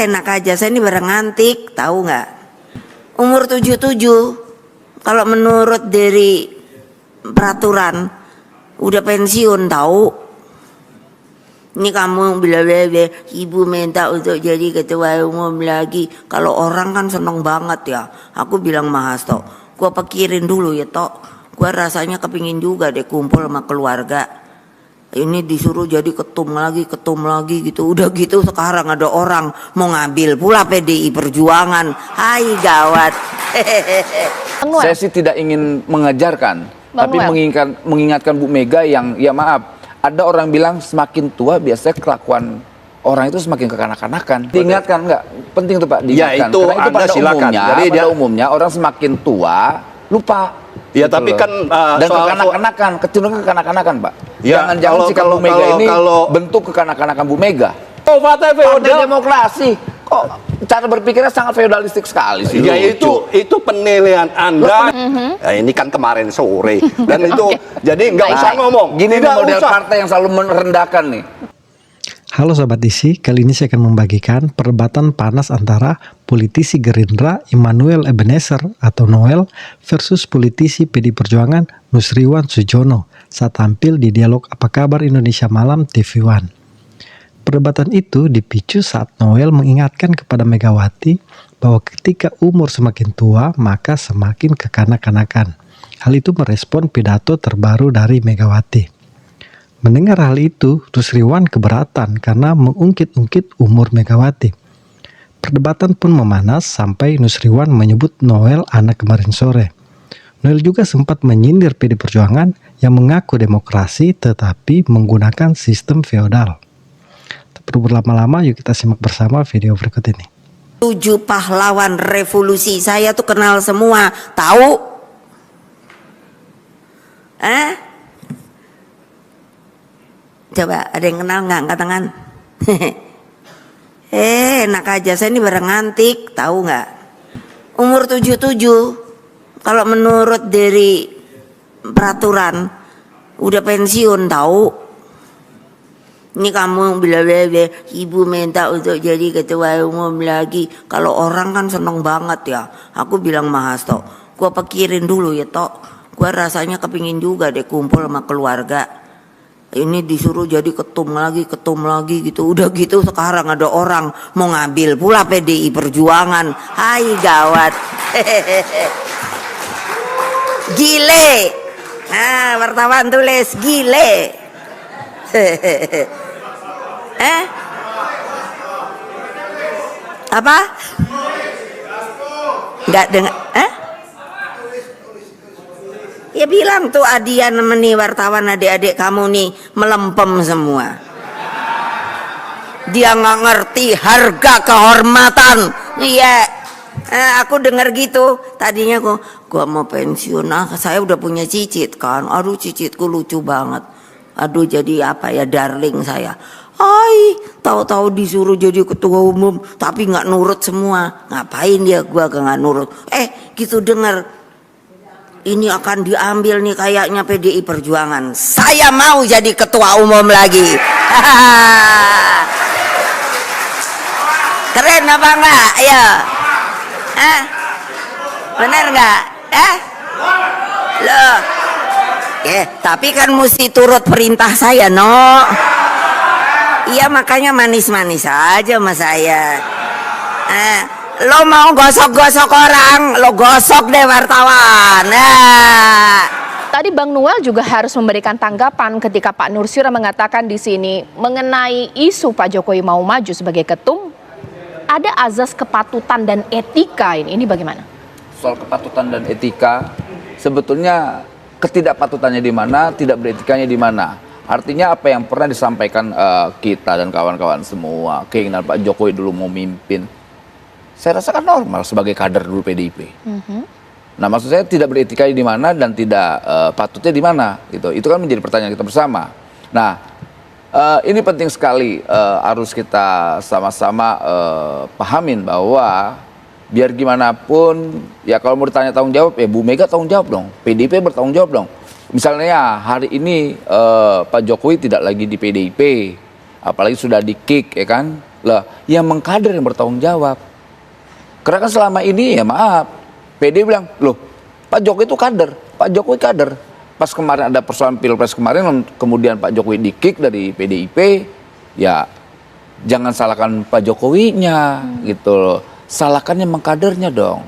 Enak aja, saya ini barang antik, tahu nggak? Umur 77, kalau menurut dari peraturan udah pensiun, tahu? Ini kamu bilang ibu minta untuk jadi ketua umum lagi. Kalau orang kan seneng banget ya. Aku bilang Mahasto, gua pikirin dulu ya Tok. Gua rasanya kepingin juga deh kumpul sama keluarga. Ini disuruh jadi ketum lagi gitu. Udah gitu sekarang ada orang mau ngambil pula PDI Perjuangan. Hai gawat. Saya sih tidak ingin mengajarkan, tapi mengingatkan Bu Mega yang ya maaf, ada orang bilang semakin tua biasanya kelakuan orang itu semakin kekanak-kanakan. Diingatkan nggak? Penting tuh Pak, diingatkan. Ya itu karena itu Anda silakan. Jadi pada umumnya orang semakin tua lupa. Ya gitu tapi loh. kan dan kekanak-kanakan, kecenderungan kekanak-kanakan Pak. Ya, Jangan sikap Bu Mega ini bentuk kekanak-kanakan Bu Mega. Oh, Partai Partai Demokrasi kok cara berpikirnya sangat feodalistik sekali sih. Ya itu penilaian Anda. Nah, ini kan kemarin sore dan itu jadi nggak usah ngomong. Gini nih model partai yang selalu merendahkan nih. Halo Sobat Isi, kali ini saya akan membagikan perdebatan panas antara politisi Gerindra Immanuel Ebenezer atau Noel versus politisi PD Perjuangan Nusriwan Sujono saat tampil di dialog Apa Kabar Indonesia Malam TV One. Perdebatan itu dipicu saat Noel mengingatkan kepada Megawati bahwa ketika umur semakin tua maka semakin kekanak-kanakan. Hal itu merespon pidato terbaru dari Megawati. Mendengar hal itu, Nusriwan keberatan karena mengungkit-ungkit umur Megawati. Perdebatan pun memanas sampai Nusriwan menyebut Noel anak kemarin sore. Noel juga sempat menyindir PD Perjuangan yang mengaku demokrasi tetapi menggunakan sistem feodal. Tak perlu berlama-lama, yuk kita simak bersama video berikut ini. 7 pahlawan revolusi saya tuh kenal semua, tahu? Coba ada yang kenal nggak? Angkat tangan. Enak aja, saya ini barang antik, tahu nggak? Umur 77, kalau menurut dari peraturan udah pensiun, tahu? Ini kamu bilang ibu minta untuk jadi ketua umum lagi. Kalau orang kan seneng banget ya. Aku bilang Mahasto, gua pikirin dulu ya Tok. Gua rasanya kepingin juga deh kumpul sama keluarga. Ini disuruh jadi ketum lagi gitu. Udah gitu sekarang ada orang mau ngambil pula PDI Perjuangan. Hai gawat. Gile. Nah, wartawan tulis gile. Apa? Enggak dengar. Ya bilang tuh Adian nih wartawan adik-adik kamu nih melempem semua. Dia nggak ngerti harga kehormatan. Iya, aku dengar gitu. Tadinya gua mau pensiun. Saya udah punya cicit kan. Aduh cicitku lucu banget. Aduh jadi apa ya darling saya. Tahu-tahu disuruh jadi ketua umum tapi nggak nurut semua. Ngapain dia gua nggak nurut? Gitu dengar. Ini akan diambil nih kayaknya PDI Perjuangan. Saya mau jadi ketua umum lagi. Keren apa enggak? Ayo. Bener enggak? Loh. Tapi kan mesti turut perintah saya, no. Iya makanya manis-manis aja sama saya. Lo mau gosok-gosok orang, lo gosok deh wartawan. Tadi Bang Noel juga harus memberikan tanggapan ketika Pak Nusriwan mengatakan di sini mengenai isu Pak Jokowi mau maju sebagai ketum. Ada azas kepatutan dan etika ini bagaimana? Soal kepatutan dan etika, sebetulnya ketidakpatutannya di mana, tidak beretikanya di mana. Artinya apa yang pernah disampaikan kita dan kawan-kawan semua, keinginan Pak Jokowi dulu mau mimpin. Saya rasakan normal sebagai kader dulu PDIP. Nah, maksud saya tidak beretika di mana dan tidak patutnya di mana, gitu. Itu kan menjadi pertanyaan kita bersama. Nah, ini penting sekali harus kita sama-sama pahamin bahwa biar gimana pun ya kalau mau ditanya tanggung jawab ya Bu Mega tanggung jawab dong, PDIP bertanggung jawab dong. Misalnya hari ini Pak Jokowi tidak lagi di PDIP, apalagi sudah di-kick ya kan. Lah, yang mengkader yang bertanggung jawab. Karena kan selama ini ya maaf, PD bilang, loh Pak Jokowi itu kader, Pak Jokowi kader. Pas kemarin ada persoalan Pilpres kemarin, kemudian Pak Jokowi di-kick dari PDIP, ya jangan salahkan Pak Jokowinya gitu loh. Salahkan yang mengkadernya dong,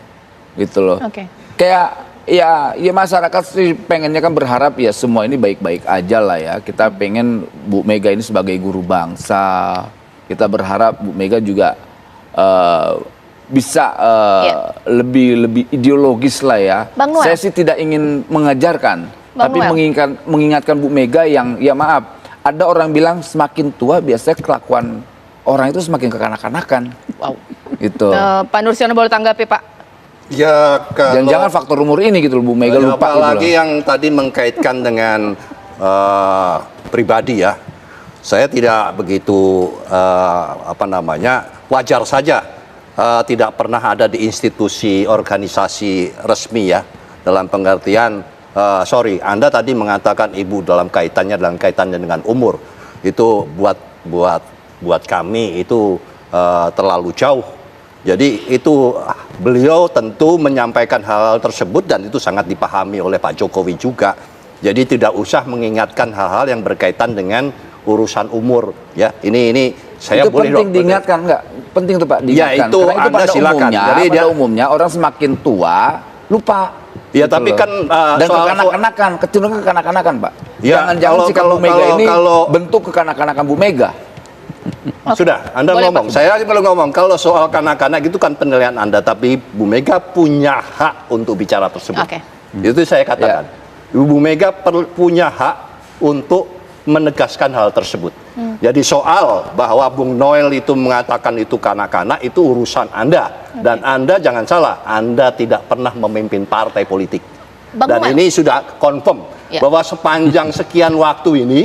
gitu loh. Oke. Kayak ya masyarakat sih pengennya kan berharap ya semua ini baik-baik aja lah ya. Kita pengen Bu Mega ini sebagai guru bangsa. Kita berharap Bu Mega juga bisa lebih ideologis lah ya. Bang Noel. Saya sih tidak ingin mengajarkan, Bang tapi Noel. mengingatkan Bu Mega yang ya maaf, ada orang bilang semakin tua biasanya kelakuan orang itu semakin kekanak-kanakan. Wow. Gitu. Pak Nursiono boleh tanggapi, Pak? Ya kalau Jangan-jangan faktor umur ini gitu loh, Bu Mega lupa gitu apalagi loh. yang tadi mengkaitkan dengan pribadi ya. Saya tidak begitu wajar saja tidak pernah ada di institusi organisasi resmi ya, dalam pengertian sorry, Anda tadi mengatakan ibu dalam kaitannya dengan umur, itu buat kami itu terlalu jauh. Jadi itu beliau tentu menyampaikan hal-hal tersebut dan itu sangat dipahami oleh Pak Jokowi juga. Jadi tidak usah mengingatkan hal-hal yang berkaitan dengan urusan umur ya. Ini saya itu boleh penting diingatkan nggak? Penting tuh Pak diingatkan. Ya, itu karena Anda silakan. Jadi pada umumnya orang semakin tua lupa. Ya, Gitu tapi loh. kan, dan soal- kekanak-kanakan, kecenderungan kekanak-kanakan Pak. Ya, Jangan-jangan sikap Bu Mega ini kalau- bentuk kekanak-kanakan Bu Mega. Sudah, Anda Boleh, ngomong. Pak. Saya belum ngomong. Kalau soal kanak-kanak itu kan penilaian Anda, tapi Bu Mega punya hak untuk bicara tersebut. Oke. Itu saya katakan. Bu Mega punya hak untuk menegaskan hal tersebut. Jadi soal bahwa Bung Noel itu mengatakan itu kanak-kanak itu urusan Anda. Dan Anda jangan salah, Anda tidak pernah memimpin partai politik. Bang Dan Noel. ini sudah confirm Ya. bahwa sepanjang sekian waktu ini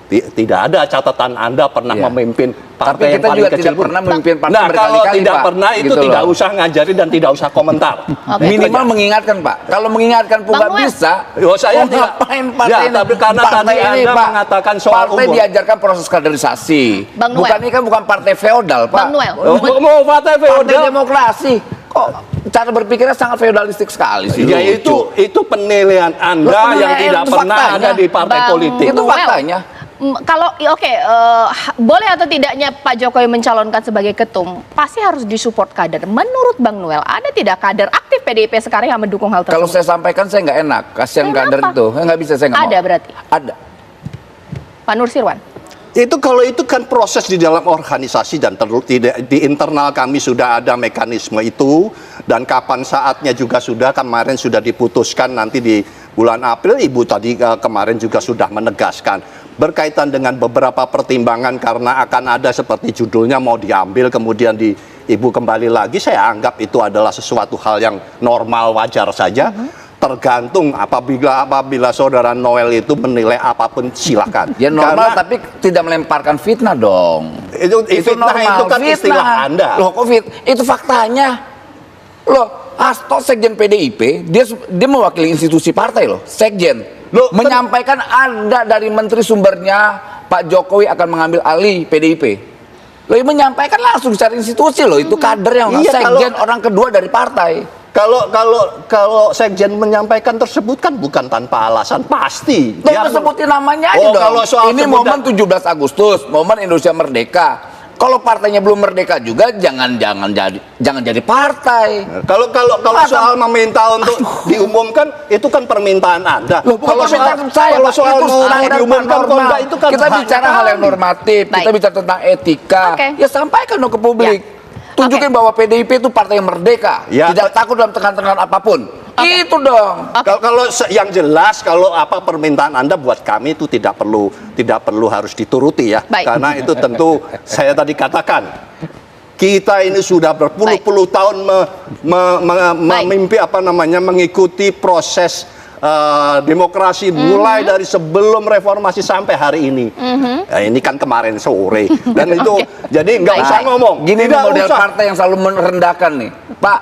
Ya. tidak ada catatan Anda pernah Ya. memimpin Tapi partai yang kita paling juga kecil tidak pun. pernah memimpin partai Nah, kalau berkali-kali, tidak Pak. pernah itu Gitu tidak loh. usah ngajari dan tidak usah komentar. Oke. Minimal mengingatkan Pak. Kalau mengingatkan pun Bang nggak Noel. bisa. Oh, saya tidak. ngapain partai Ya, ini? tapi karena Partai tadi ini, Anda Pak, mengatakan soal partai umur. diajarkan proses kaderisasi. Bang Noel. Bukan ini kan bukan partai feodal Pak. Bang Noel. Mau partai Partai feodal? demokrasi. Kok cara berpikirnya sangat feodalistik sekali sih. Ya lucu. itu penilaian Anda Loh, yang penilaian tidak itu pernah faktanya. ada di partai Bang politik. Itu Noel. faktanya. Kalau boleh atau tidaknya Pak Jokowi mencalonkan sebagai ketum, pasti harus disupport kader. Menurut Bang Noel, ada tidak kader aktif PDIP sekarang yang mendukung hal tersebut? Kalau saya sampaikan saya nggak enak. Kasihan Kenapa? kader itu. Nggak bisa, saya nggak mau. Ada berarti? Ada. Pak Nursirwan? Itu kalau itu kan proses di dalam organisasi dan di internal kami sudah ada mekanisme itu, dan kapan saatnya juga sudah kemarin sudah diputuskan nanti di bulan April. Ibu tadi kemarin juga sudah menegaskan berkaitan dengan beberapa pertimbangan karena akan ada seperti judulnya mau diambil kemudian Ibu kembali lagi. Saya anggap itu adalah sesuatu hal yang normal, wajar saja. Tergantung apabila saudara Noel itu menilai apapun silakan. Ya normal, tapi tidak melemparkan fitnah dong. Itu fitnah itu kan istilah Anda. Loh, itu faktanya. Loh, Hasto Sekjen PDIP, dia mewakili institusi partai loh, Sekjen. Loh, menyampaikan ada dari menteri sumbernya Pak Jokowi akan mengambil alih PDIP. Loh, menyampaikan langsung secara institusi loh, itu kader yang Iya, Sekjen orang kedua dari partai. Kalau Sekjen menyampaikan tersebut kan bukan tanpa alasan, pasti. Loh, sebutin namanya aja Oh, dong. kalau soal Ini momen 17 Agustus, momen Indonesia Merdeka. Kalau partainya belum merdeka juga jangan jadi partai. Kalau soal meminta untuk diumumkan itu kan permintaan Anda. Loh, bukan permintaan saya, kalau Pak. soal Itu mau standar diumumkan normal. kok enggak, itu kan kita hak bicara hal yang kami. normatif, kita Baik. bicara tentang etika. Oke. Ya sampaikan dong ke publik. Ya. Tunjukin bahwa PDIP itu partai yang merdeka, Ya, tidak takut dalam tekanan apapun. Itu dong. Kalau yang jelas kalau apa permintaan Anda buat kami itu tidak perlu harus dituruti ya. Baik. Karena itu tentu saya tadi katakan kita ini sudah berpuluh-puluh tahun mengikuti proses demokrasi mulai dari sebelum reformasi sampai hari ini. Nah, ini kan kemarin sore dan itu jadi nggak Baik. usah ngomong. Gini nih Tidak model usah. partai yang selalu merendahkan nih. Pak,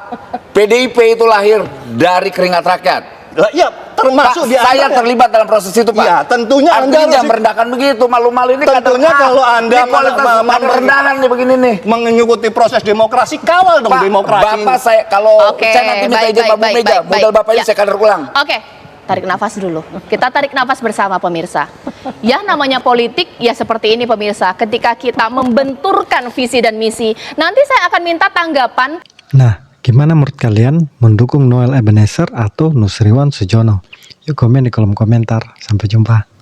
PDIP itu lahir dari keringat rakyat. Lah, ya, termasuk Pak, di saya Anda. terlibat dalam proses itu, Pak. Iya, tentunya Anda Artinya harus jangan merendahkan begitu, malu-malu ini Tentunya kadang- kalau Anda ini kualitas merendahan nih begini nih. mengikuti proses demokrasi, kawal dong Pak, demokrasi. Bapak saya kalau Oke, saya nanti minta baik, izin baik, Pak Bu baik, Mega, baik, modal baik. Bapak ini Ya. saya kadar ulang. Oke, tarik nafas dulu. Kita tarik nafas bersama pemirsa. Ya namanya politik ya seperti ini pemirsa. Ketika kita membenturkan visi dan misi, nanti saya akan minta tanggapan. Nah, gimana menurut kalian mendukung Noel Ebenezer atau Nusriwan Sujono? Yuk komen di kolom komentar. Sampai jumpa.